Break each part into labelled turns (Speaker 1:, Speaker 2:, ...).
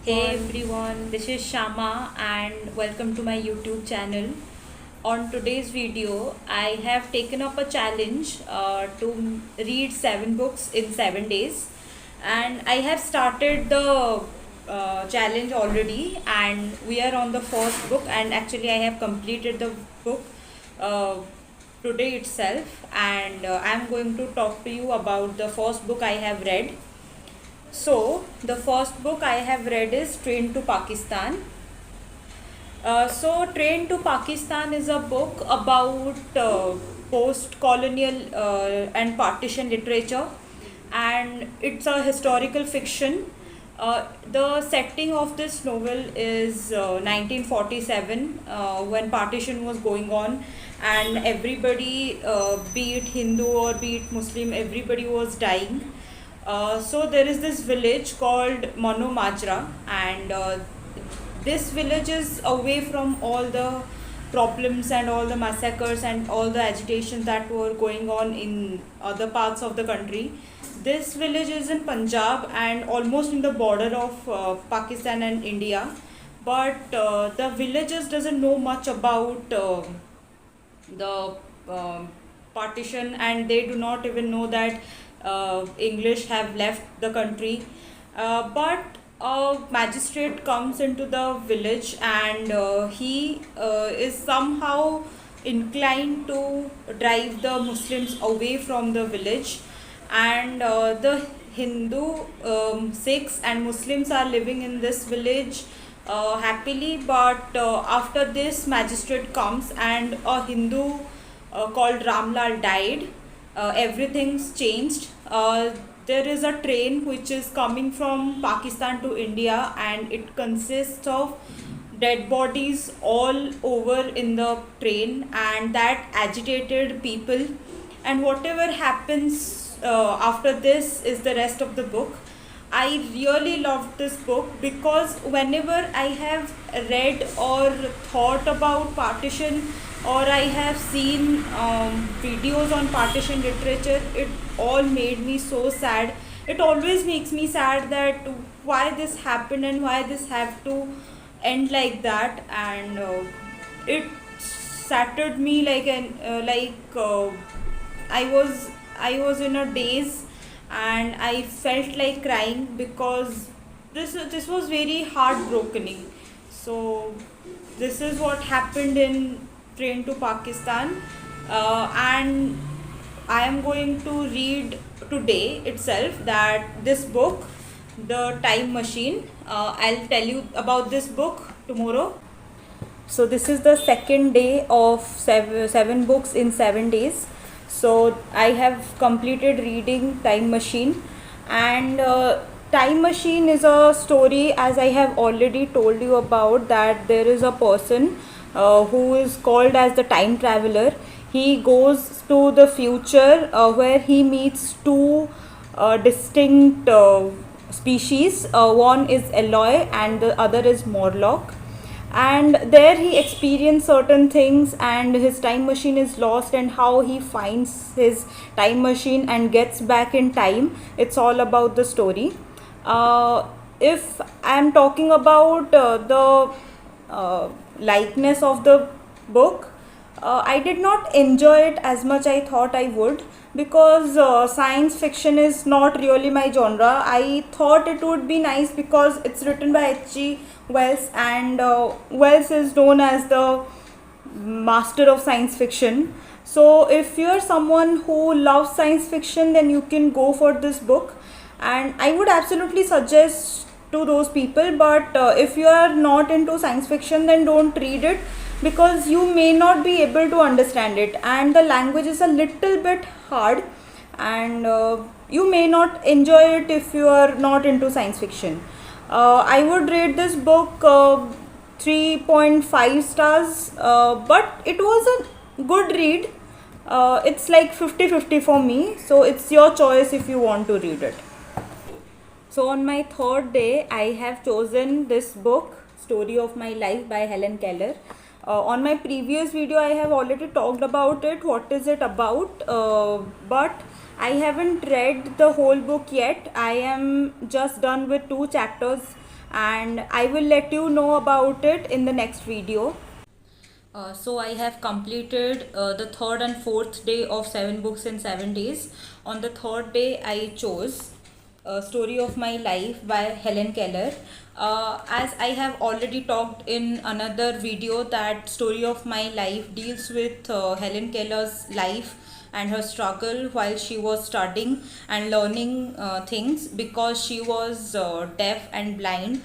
Speaker 1: Hey everyone, this is Shama and welcome to my YouTube channel. On today's video, I have taken up a challenge to read 7 books in 7 days, and I have started the challenge already, and we are on the first book, and actually I have completed the book uh, today itself, and I am going to talk to you about the first book I have read. So, the first book I have read is Train to Pakistan. Train to Pakistan is a book about post colonial and partition literature, and it's a historical fiction. The setting of this novel is 1947, when partition was going on, and everybody, be it Hindu or be it Muslim, everybody was dying. So there is this village called Mano Majra, and this village is away from all the problems and all the massacres and all the agitations that were going on in other parts of the country. This village is in Punjab and almost in the border of Pakistan and India, but the villagers doesn't know much about the partition, and they do not even know that English have left the country. But a magistrate comes into the village, and he is somehow inclined to drive the Muslims away from the village, and the Hindu, Sikhs and Muslims are living in this village happily. But after this magistrate comes and a Hindu called Ramlal died, everything's changed. There is a train which is coming from Pakistan to India, and it consists of dead bodies all over in the train, and that agitated people. And whatever happens after this is the rest of the book. I really loved this book because whenever I have read or thought about partition, or I have seen videos on partition literature, it all made me so sad. It always makes me sad that why this happened and why this have to end like that, and it shattered me I was in a daze, and I felt like crying because this was very heartbreaking. So this is what happened in Train to Pakistan, and I am going to read today itself that this book, The Time Machine. I'll tell you about this book tomorrow. So this is the second day of seven books in 7 days. So I have completed reading Time Machine, and Time Machine is a story, as I have already told you about, that there is a person who is called as the time traveler. He goes to the future where he meets two distinct species. One is Eloy and the other is Morlock, and there he experienced certain things, and his time machine is lost, and how he finds his time machine and gets back in time. It's all about the story. If I'm talking about the likeness of the book, I did not enjoy it as much I thought I would, because science fiction is not really my genre. I thought it would be nice because it's written by H.G. Wells, and Wells is known as the master of science fiction. So if you're someone who loves science fiction, then you can go for this book, and I would absolutely suggest to those people. But if you are not into science fiction, then don't read it, because you may not be able to understand it, and the language is a little bit hard, and you may not enjoy it if you are not into science fiction. I would rate this book 3.5 stars, but it was a good read. It's like 50-50 for me, so it's your choice if you want to read it. So on my third day, I have chosen this book, Story of My Life by Helen Keller. On my previous video, I have already talked about it, what is it about, but I haven't read the whole book yet. I am just done with 2 chapters, and I will let you know about it in the next video. So I have completed the third and fourth day of 7 books in 7 days. On the third day, I chose Story of My Life by Helen Keller. As I have already talked in another video, that Story of My Life deals with Helen Keller's life and her struggle while she was studying and learning things, because she was deaf and blind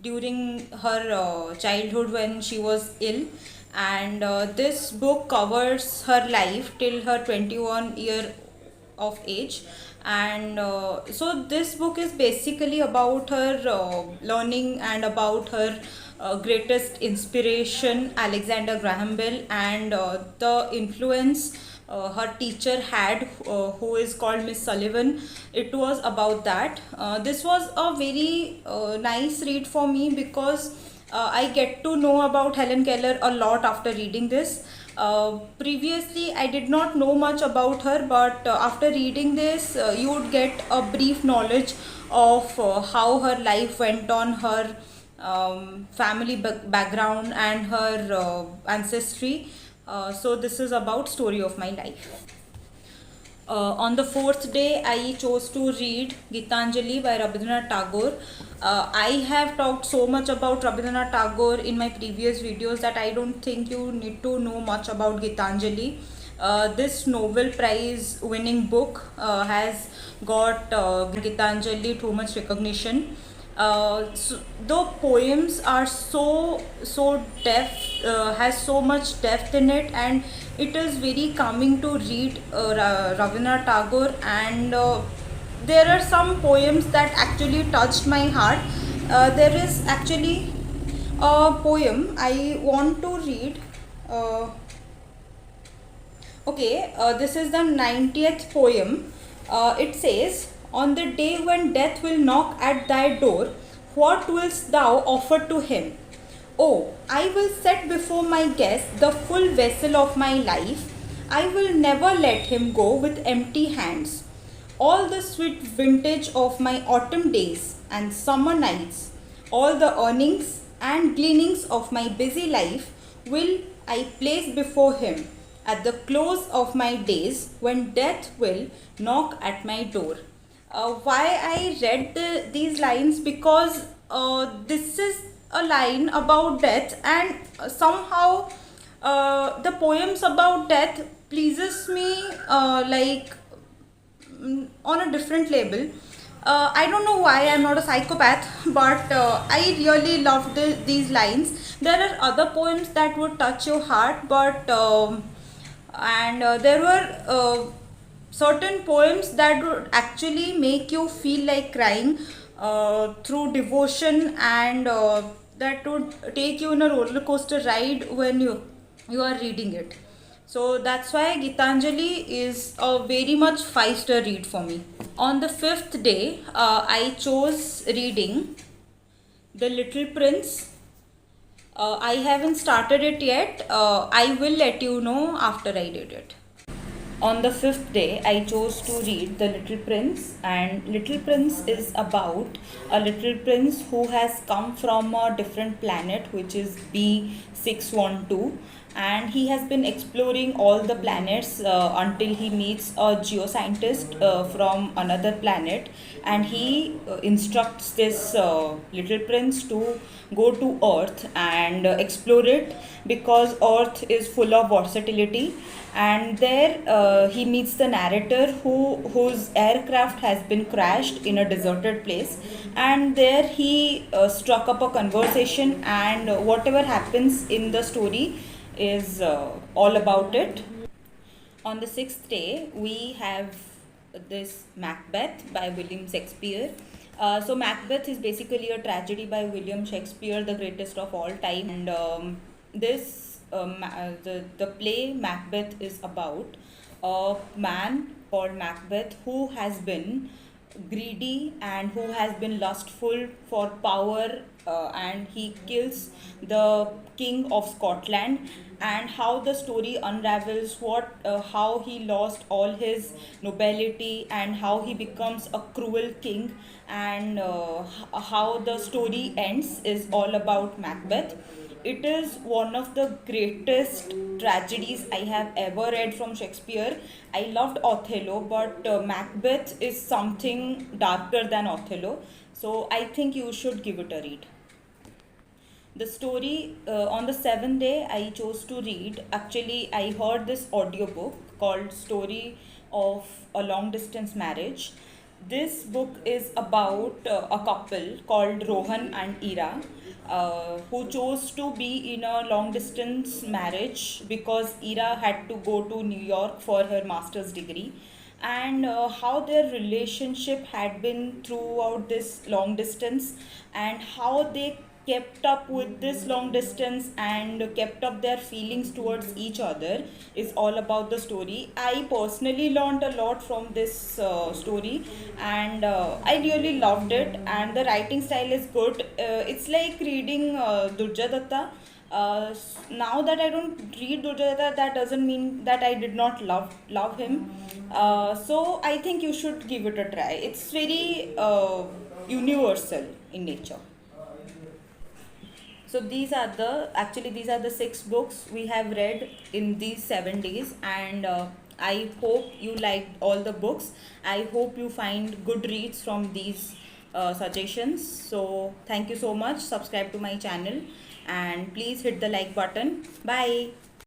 Speaker 1: during her childhood when she was ill. And this book covers her life till her 21 year of age. And so this book is basically about her learning and about her greatest inspiration, Alexander Graham Bell, and the influence her teacher had, who is called Miss Sullivan. It was about that. This was a very nice read for me, because I get to know about Helen Keller a lot after reading this. Previously, I did not know much about her, but after reading this, you would get a brief knowledge of how her life went on, her family background, and her ancestry. So this is about Story of My Life. On the fourth day, I chose to read Gitanjali by Rabindranath Tagore. I have talked so much about Rabindranath Tagore in my previous videos that I don't think you need to know much about Gitanjali. This Nobel Prize winning book has got Gitanjali too much recognition. So the poems are so depth, has so much depth in it, and it is very calming to read Rabindranath Tagore. And there are some poems that actually touched my heart. There is actually a poem I want to read. This is the 90th poem. It says, "On the day when death will knock at thy door, what wilt thou offer to him? Oh, I will set before my guest the full vessel of my life. I will never let him go with empty hands. All the sweet vintage of my autumn days and summer nights, all the earnings and gleanings of my busy life will I place before him at the close of my days, when death will knock at my door." Why I read these lines? Because this is a line about death, and somehow the poems about death pleases me on a different level. I don't know why, I'm not a psychopath, but I really loved these lines. There are other poems that would touch your heart, but there were certain poems that would actually make you feel like crying through devotion, and that would take you in a roller coaster ride when you are reading it. So that's why Gitanjali is a very much 5-star read for me. On the fifth day, I chose reading The Little Prince. I haven't started it yet. I will let you know after I read it. On the fifth day, I chose to read The Little Prince, and Little Prince is about a little prince who has come from a different planet, which is B612, and he has been exploring all the planets until he meets a geoscientist from another planet, and he instructs this little prince to go to Earth and explore it, because Earth is full of versatility. And there he meets the narrator whose aircraft has been crashed in a deserted place, and there he struck up a conversation, and whatever happens in the story is all about it. On the sixth day, we have this Macbeth by William Shakespeare. So Macbeth is basically a tragedy by William Shakespeare, the greatest of all time. And the play Macbeth is about a man called Macbeth who has been greedy and who has been lustful for power, and he kills the king of Scotland, and how the story unravels how he lost all his nobility and how he becomes a cruel king, and how the story ends is all about Macbeth. It is one of the greatest tragedies I have ever read from Shakespeare. I loved Othello, but Macbeth is something darker than Othello. So I think you should give it a read. The story, on the seventh day I chose to read. Actually, I heard this audiobook called Story of a Long Distance Marriage. This book is about a couple called Rohan and Ira, who chose to be in a long distance marriage because Ira had to go to New York for her master's degree, and how their relationship had been throughout this long distance, and how they kept up with this long distance and kept up their feelings towards each other is all about the story. I personally learned a lot from this story, and I really loved it, and the writing style is good. It's like reading Durjadatta. Now that I don't read Durjadatta, that doesn't mean that I did not love him. So I think you should give it a try. It's very universal in nature. So these are the six books we have read in these 7 days, and I hope you liked all the books. I hope you find good reads from these suggestions. So thank you so much. Subscribe to my channel and please hit the like button. Bye.